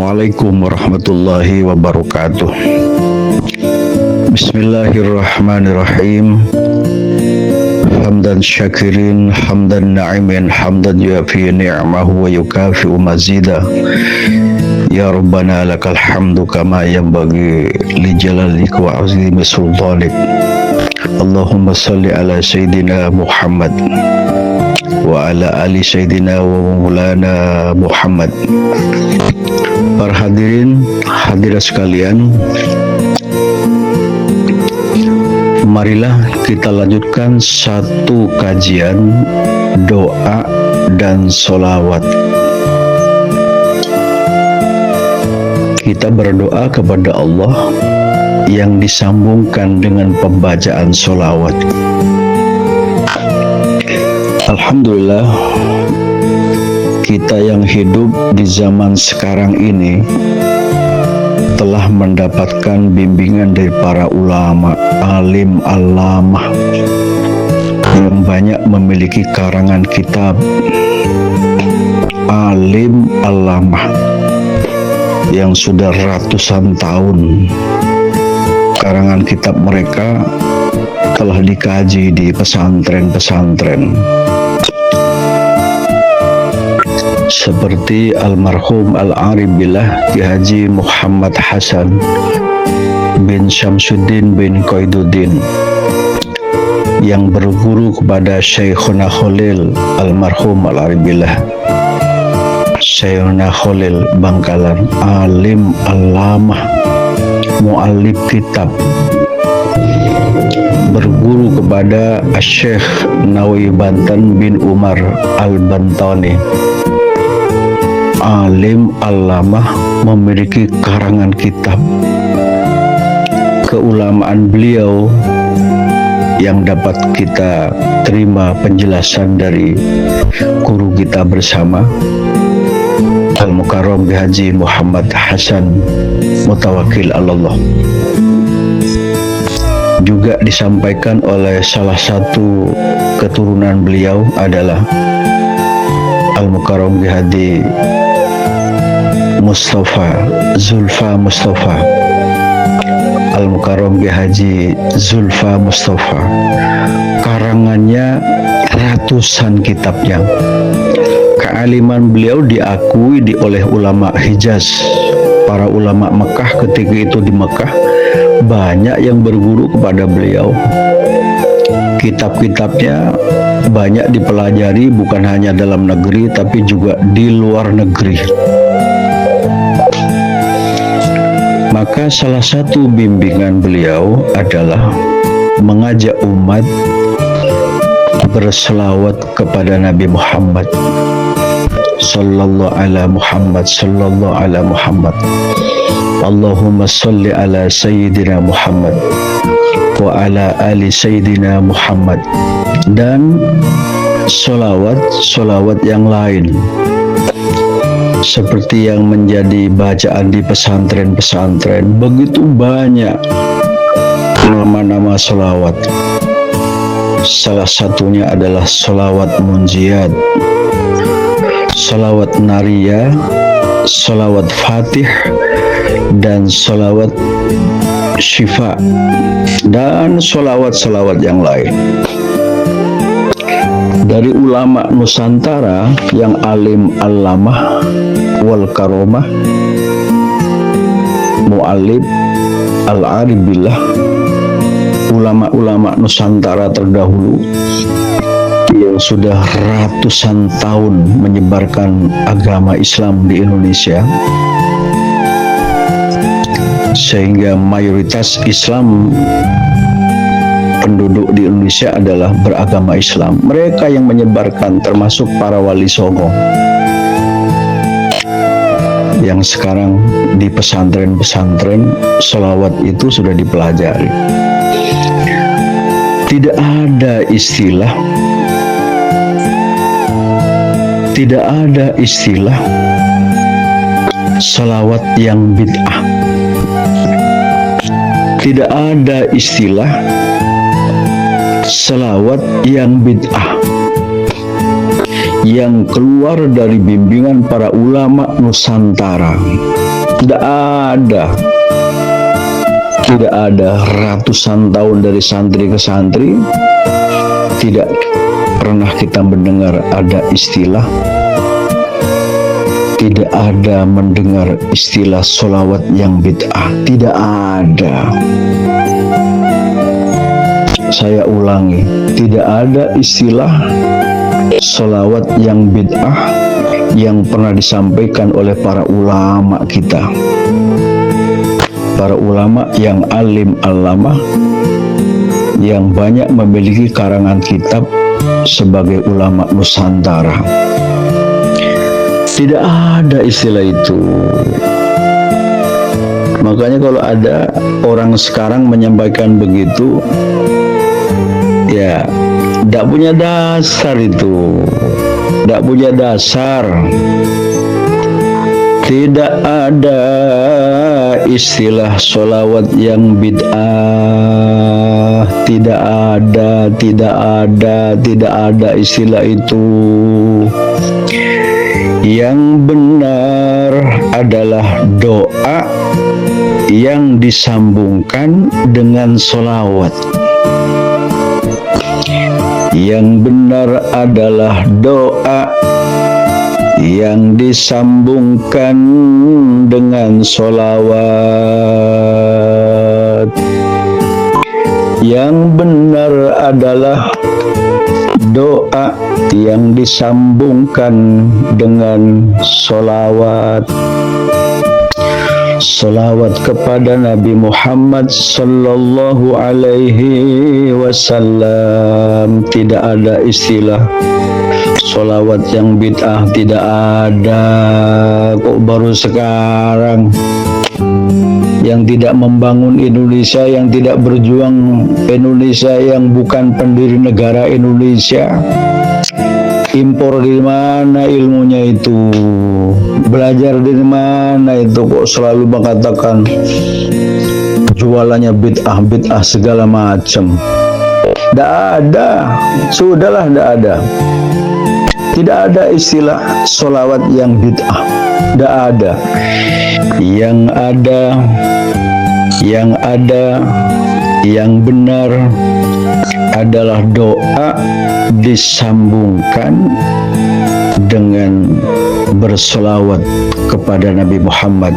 Assalamualaikum warahmatullahi wabarakatuh. Bismillahirrahmanirrahim. Hamdan syakirin, hamdan na'imin, hamdan yuafi ni'mahu wa yukafi'u mazida. Ya Rabbana lakal hamdu kama yanbaghi li jalalika wa azimi sultanik. Allahumma salli ala Sayyidina Muhammad wa ala ali Sayyidina wa maulana Muhammad. Para hadirin, hadirat sekalian, marilah kita lanjutkan satu kajian doa dan sholawat. Kita berdoa kepada Allah yang disambungkan dengan pembacaan sholawat. Alhamdulillah, kita yang hidup di zaman sekarang ini telah mendapatkan bimbingan dari para ulama, alim, allamah yang banyak memiliki karangan kitab. Alim, allamah yang sudah ratusan tahun karangan kitab mereka telah dikaji di pesantren-pesantren, seperti almarhum Al-Arif Billah Ki Haji Muhammad Hasan bin Syamsuddin bin Qaiduddin yang berguru kepada Syekhuna Khalil almarhum Al-Arif Billah, Syekhuna Khalil Bangkalan, alim allamah, mu'allif kitab, berguru kepada Syekh Nawawi Banten bin Umar Al-Bantani, alim allamah, memiliki karangan kitab. Keulamaan beliau yang dapat kita terima penjelasan dari guru kita bersama, Al-Mukarram Haji Muhammad Hasan Mutawakkil Allah, juga disampaikan oleh salah satu keturunan beliau adalah Al-Mukarram Haji Mustafa Zulfa Mustafa, Al-Mukarram Haji Zulfa Mustafa. Karangannya ratusan kitabnya. Kealiman beliau diakui oleh ulama Hijaz, para ulama Mekah ketika itu di Mekah banyak yang berguru kepada beliau. Kitab-kitabnya banyak dipelajari bukan hanya dalam negeri tapi juga di luar negeri. Maka salah satu bimbingan beliau adalah mengajak umat berselawat kepada Nabi Muhammad sallallahu ala Muhammad sallallahu ala Muhammad. Allahumma salli ala Sayyidina Muhammad wa ala ali Sayyidina Muhammad, dan solawat yang lain seperti yang menjadi bacaan di pesantren-pesantren. Begitu banyak nama-nama solawat. Salah satunya adalah solawat munjiat, solawat nariyah, solawat fatih, dan solawat syifa, dan solawat-solawat yang lain. Dari ulama Nusantara yang alim allamah wal karomah, mu'alib Al-Arif Billah, ulama-ulama Nusantara terdahulu yang sudah ratusan tahun menyebarkan agama Islam di Indonesia, sehingga mayoritas Islam penduduk di Indonesia adalah beragama Islam. Mereka yang menyebarkan, termasuk para wali songo yang sekarang di pesantren-pesantren selawat itu sudah dipelajari. Tidak ada istilah selawat yang bid'ah. Tidak ada istilah selawat yang bid'ah. yang keluar dari bimbingan para ulama Nusantara. Tidak ada ratusan tahun dari santri ke santri, tidak pernah kita mendengar ada istilah, tidak ada mendengar istilah sholawat yang bid'ah, tidak ada. Saya ulangi, tidak ada istilah sholawat yang bid'ah yang pernah disampaikan oleh para ulama kita, para ulama yang alim alama, yang banyak memiliki karangan kitab sebagai ulama Nusantara. Tidak ada istilah itu. Makanya kalau ada orang sekarang menyampaikan begitu, ya tidak punya dasar itu, tidak punya dasar. Tidak ada istilah sholawat yang bid'ah, tidak ada istilah itu. Yang benar adalah doa yang disambungkan dengan sholawat. Yang benar adalah doa yang disambungkan dengan sholawat. Yang benar adalah doa yang disambungkan dengan sholawat. Salawat kepada Nabi Muhammad sallallahu alaihi wasallam. Tidak ada istilah salawat yang bid'ah, tidak ada. Kok baru sekarang? Yang tidak membangun Indonesia, yang tidak berjuang Indonesia, yang bukan pendiri negara Indonesia. Impor di mana ilmunya itu? Belajar di mana itu? Kok selalu mengatakan jualannya bid'ah segala macam? Tidak ada, sudahlah, tidak ada. Tidak ada istilah sholawat yang bid'ah, tidak ada. Yang benar adalah doa disambungkan dengan bersolawat kepada Nabi Muhammad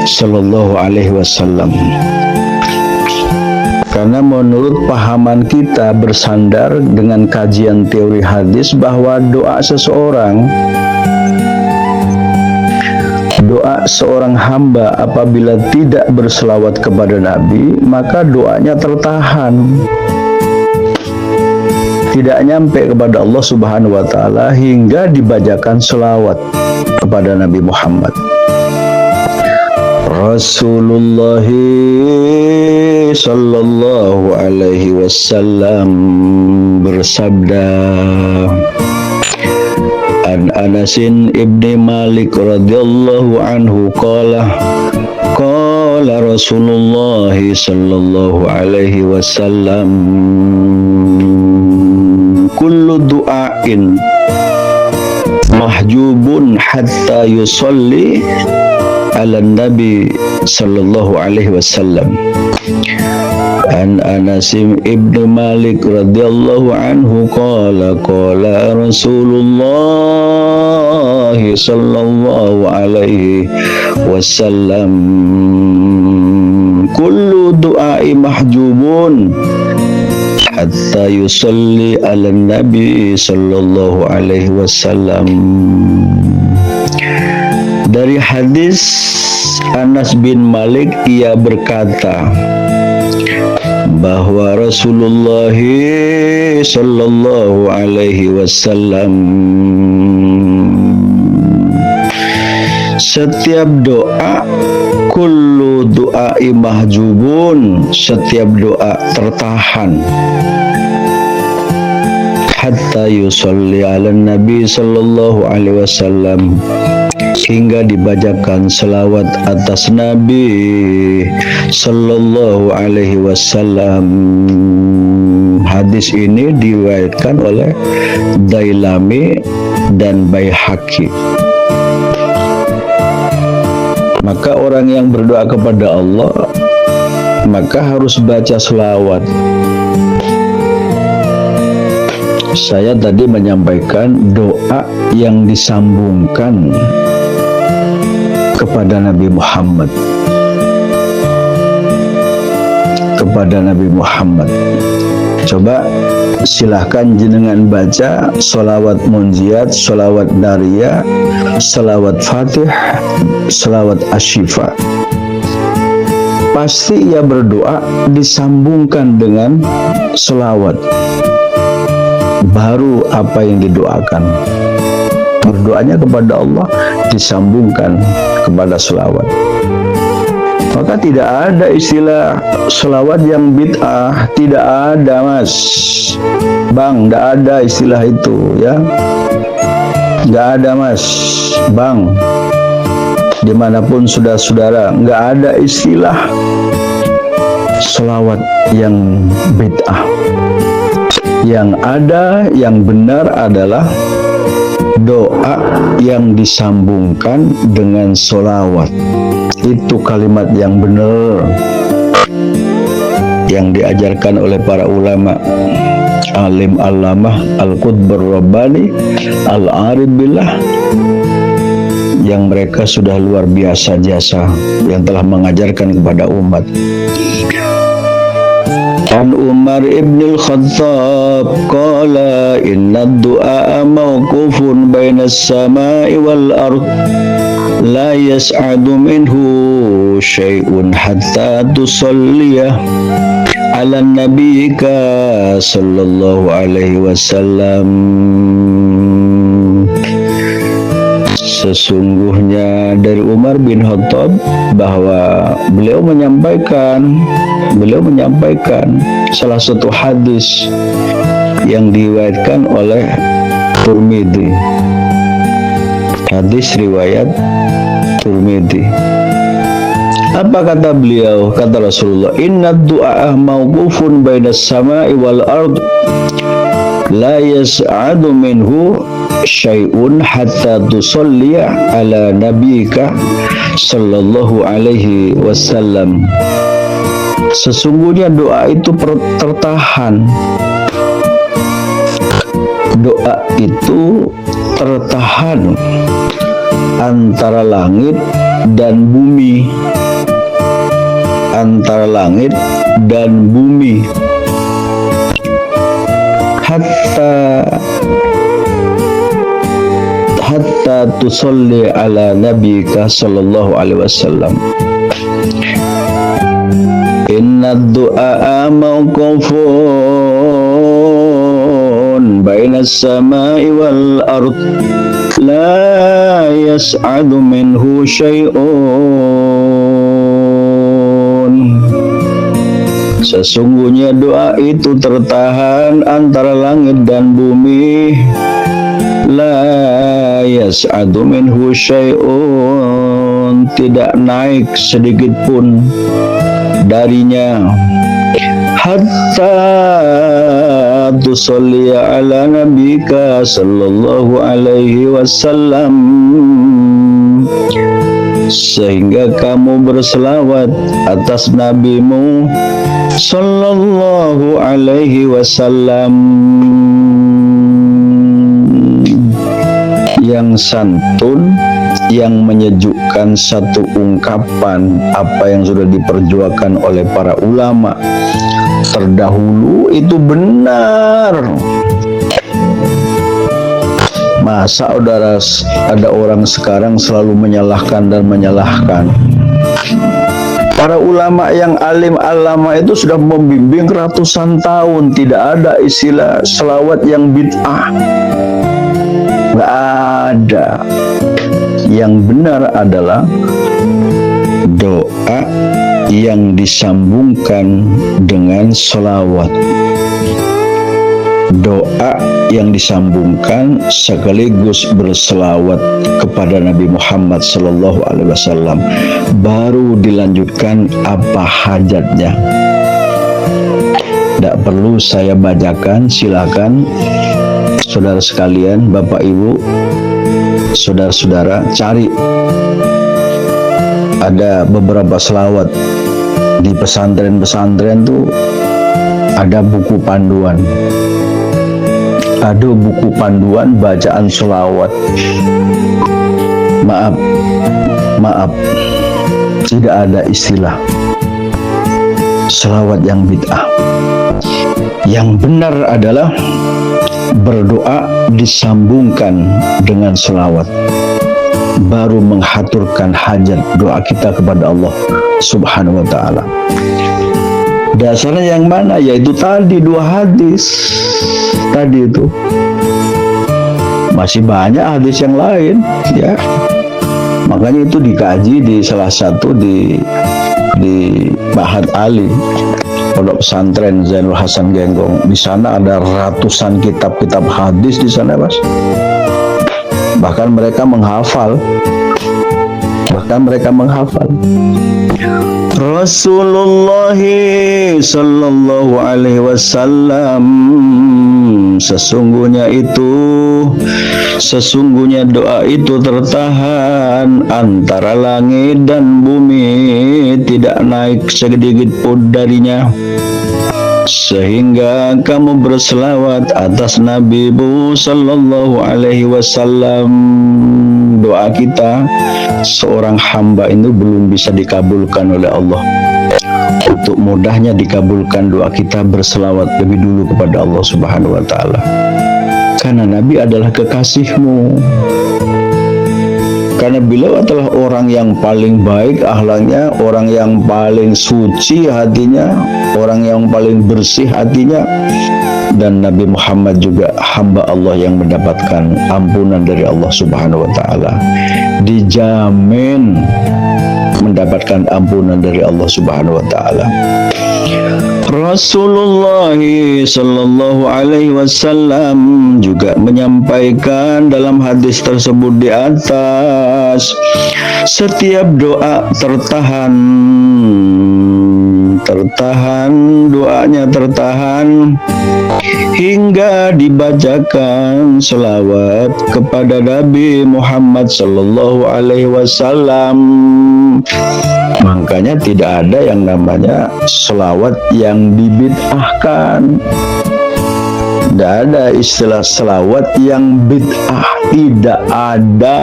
sallallahu alaihi wasallam. Karena menurut pahaman kita bersandar dengan kajian teori hadis bahwa doa seorang hamba apabila tidak berselawat kepada Nabi, maka doanya tertahan, tidak nyampe kepada Allah Subhanahu wa Ta'ala hingga dibacakan selawat kepada Nabi Muhammad. Rasulullah sallallahu alaihi wasallam bersabda, An Anasin ibni Malik radhiyallahu anhu qala Rasulullah sallallahu alaihi wasallam, kullu du'ain mahjubun hatta yusalli ala nabi sallallahu alaihi wasallam. An Anasim ibnu Malik radhiyallahu anhu qala Rasulullah sallallahu alaihi wasallam, kullu du'ai mahjubun hatta yusalli ala nabi sallallahu alaihi wasallam. Dari hadis Anas bin Malik, ia berkata bahwa Rasulullah sallallahu alaihi wasallam, setiap doa, kullu du'ai mahjubun, setiap doa tertahan, hatta yusalli ala nabi sallallahu alaihi wasallam, hingga dibacakan selawat atas Nabi sallallahu alaihi wasallam. Hadis ini diriwayatkan oleh Dailami dan Baihaqi. Maka orang yang berdoa kepada Allah maka harus baca selawat. Saya tadi menyampaikan doa yang disambungkan kepada Nabi Muhammad. Kepada Nabi Muhammad. Coba silahkan jenengan baca selawat munjiat, selawat dariyah, selawat fatih, selawat asyifa. Pasti ia berdoa disambungkan dengan selawat. Baru apa yang didoakan. Berdoanya kepada Allah disambungkan kepada selawat. Maka tidak ada istilah selawat yang bid'ah, tidak ada mas, bang, tidak ada istilah itu ya, tidak ada mas, bang, dimanapun saudara, nggak ada istilah selawat yang bid'ah. Yang ada, yang benar adalah doa yang disambungkan dengan sholawat. Itu kalimat yang benar yang diajarkan oleh para ulama, alim alamah, al-qutbur rabbani, al-arif billah, yang mereka sudah luar biasa jasa yang telah mengajarkan kepada umat. An Umar ibn al-Khattab qala inna ad-du'a mawqufun baina as-sama'i wal ard la yas'adu minhu syai'un hatta tusalliya ala nabiyyika sallallahu alaihi wasallam. Sesungguhnya dari Umar bin Khattab bahwa beliau menyampaikan salah satu hadis yang diriwayatkan oleh Tirmidzi. Hadis riwayat Tirmidzi. Apa kata beliau? Kata Rasulullah, "Inna du'a mawqufun bainas sama'i wal ard la yas'adu minhu syai'un hatta tusalliya ala nabiyyika sallallahu alaihi wasallam." Sesungguhnya doa itu tertahan. Doa itu tertahan antara langit dan bumi. Antara langit dan bumi. Hatta tusalli ala nabiyyika sallallahu alaihi wasallam. Inna du'a mawqufun bainas sama'i wal ard la yas'adu minhu syai'un. Sesungguhnya doa itu tertahan antara langit dan bumi. La yas'adu minhu syai'un, tidak naik sedikit pun darinya. Hatta tusalli ala nabika sallallahu alaihi wasallam, sehingga kamu berselawat atas nabimu sallallahu alaihi wasallam, yang santun, yang menyejukkan satu ungkapan apa yang sudah diperjuangkan oleh para ulama terdahulu itu benar. Masa ada orang sekarang selalu menyalahkan dan menyalahkan? Para ulama yang alim alama itu sudah membimbing ratusan tahun, tidak ada istilah selawat yang bid'ah. Nggak ada. Yang benar adalah doa yang disambungkan dengan sholawat. Doa yang disambungkan sekaligus berselawat kepada Nabi Muhammad sallallahu alaihi wasallam, baru dilanjutkan apa hajatnya. tidak perlu saya bacakan. Silakan saudara sekalian, Bapak Ibu, saudara-saudara, cari. Ada beberapa selawat di pesantren-pesantren tuh, ada buku panduan. Ada buku panduan bacaan selawat. Maaf, tidak ada istilah selawat yang bid'ah. Yang benar adalah berdoa disambungkan dengan selawat, baru menghaturkan hajat doa kita kepada Allah Subhanahu wa ta'ala. Dasarnya yang mana? Yaitu tadi 2 hadis tadi itu. Masih banyak hadis yang lain, ya. Makanya itu dikaji di salah satu di Bahat Ali, Pondok Pesantren Zainul Hasan Genggong. Di sana ada ratusan kitab-kitab hadis di sana, Mas. Bahkan mereka menghafal. Rasulullah sallallahu alaihi wasallam, sesungguhnya doa itu tertahan antara langit dan bumi, tidak naik sedikit pun darinya, sehingga kamu berselawat atas Nabi sallallahu alaihi wasallam. Doa kita seorang hamba itu belum bisa dikabulkan oleh Allah. Untuk mudahnya dikabulkan doa kita, berselawat lebih dulu kepada Allah Subhanahu wa ta'ala. Karena Nabi adalah kekasihmu. Karena beliau adalah orang yang paling baik akhlaknya, orang yang paling suci hatinya, orang yang paling bersih hatinya. Dan Nabi Muhammad juga hamba Allah yang mendapatkan ampunan dari Allah Subhanahu wa ta'ala. Dijamin mendapatkan ampunan dari Allah Subhanahu wa ta'ala. Rasulullah sallallahu alaihi wasallam juga menyampaikan dalam hadis tersebut di atas, setiap doa tertahan, doanya tertahan hingga dibacakan selawat kepada Nabi Muhammad sallallahu alaihi wasallam. Makanya tidak ada yang namanya selawat yang dibid'ahkan. Tidak ada istilah selawat yang bid'ah, tidak ada.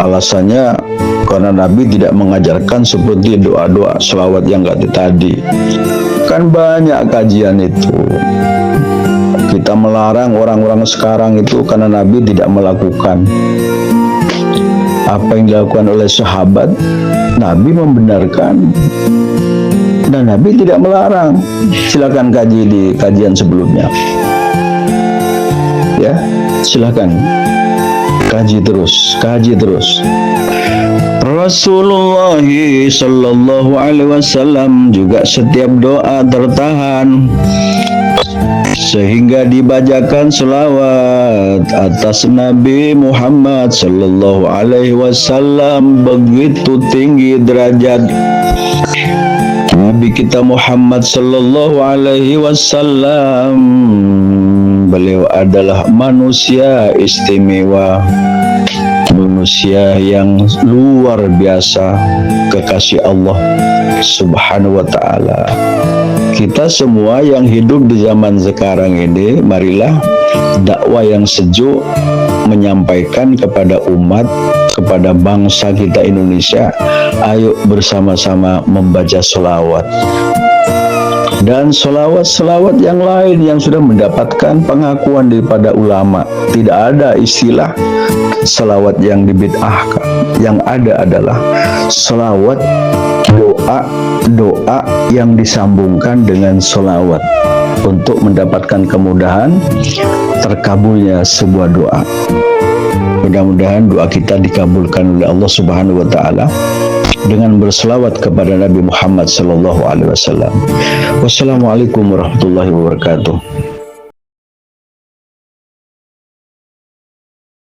Alasannya karena Nabi tidak mengajarkan seperti doa-doa selawat yang tadi. Kan banyak kajian itu. Kita melarang orang-orang sekarang itu karena Nabi tidak melakukan. Apa yang dilakukan oleh sahabat, Nabi membenarkan dan Nabi tidak melarang. Silakan kaji di kajian sebelumnya. Ya, silakan kaji terus. Rasulullah sallallahu alaihi wasallam juga setiap doa tertahan sehingga dibacakan selawat atas Nabi Muhammad sallallahu alaihi wasallam. Begitu tinggi derajat Nabi kita Muhammad sallallahu alaihi wasallam. Beliau adalah manusia istimewa, manusia yang luar biasa, kekasih Allah Subhanahu wa ta'ala. Kita semua yang hidup di zaman sekarang ini, marilah dakwah yang sejuk menyampaikan kepada umat, kepada bangsa kita Indonesia, ayo bersama-sama membaca sholawat. Dan sholawat-sholawat yang lain yang sudah mendapatkan pengakuan daripada ulama. Tidak ada istilah sholawat yang dibid'ahkan. Yang ada adalah sholawat doa yang disambungkan dengan sholawat untuk mendapatkan kemudahan terkabulnya sebuah doa. Mudah-mudahan doa kita dikabulkan oleh Allah Subhanahu wa ta'ala dengan berselawat kepada Nabi Muhammad sallallahu alaihi wasallam. Wassalamualaikum warahmatullahi wabarakatuh.